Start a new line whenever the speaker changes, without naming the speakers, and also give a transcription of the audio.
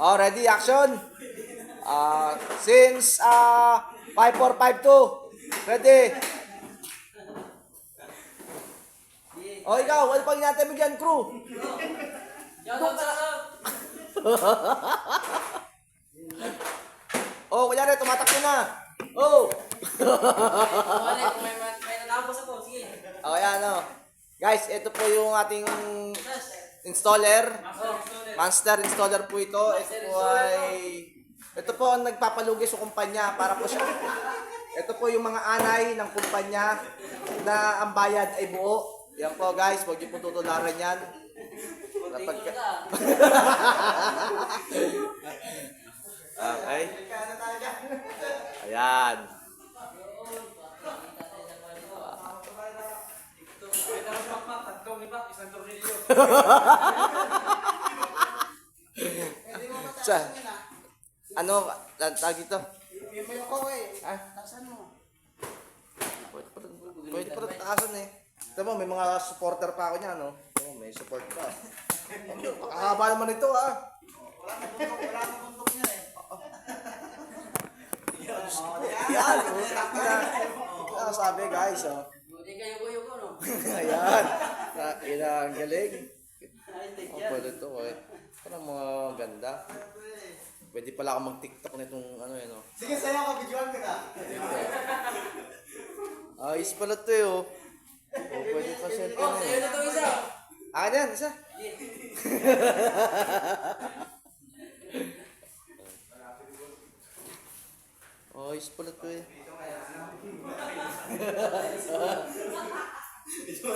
Oh, ready, action. Since 5452. Ready. Oh, ikaw, ano pang natin mo dyan, crew? Oh, kunyari, tumatakbo na. Oh.
May natapos ako, sige.
Oh, ayan, oh. Guys, ito po yung ating installer. Monster installer po ito. Ito po ang nagpapalugi sa kumpanya para po siya. Ito po yung mga anay ng kumpanya na ang bayad ay buo. Yan po guys, huwag niyo po tutularan yan. Okay. Ayan. Sa ano tawag ito? Ah? Pwede pa rin taasan eh. Ito mo, may mga supporter pa ako niya, no? Ito mo, may support pa. Kakahaba naman ito, ah.
Wala nang bundok niya eh.
Yan, sabi guys, oh.
Buti kayo ko, no?
Ayan. Ang galing. Oh, pwede ito, eh. Parang mga ganda. Pwede pala ako mag-tiktok nitong ano yan, oh.
Sige, sa'yo ka, videoan ka na.
Ayos pala ito, eh, oh. Oh, pwede pa siya ito,
Oh, sa'yo na to isa.
Akin yan, isa. Ayos pala ito, eh.
Ito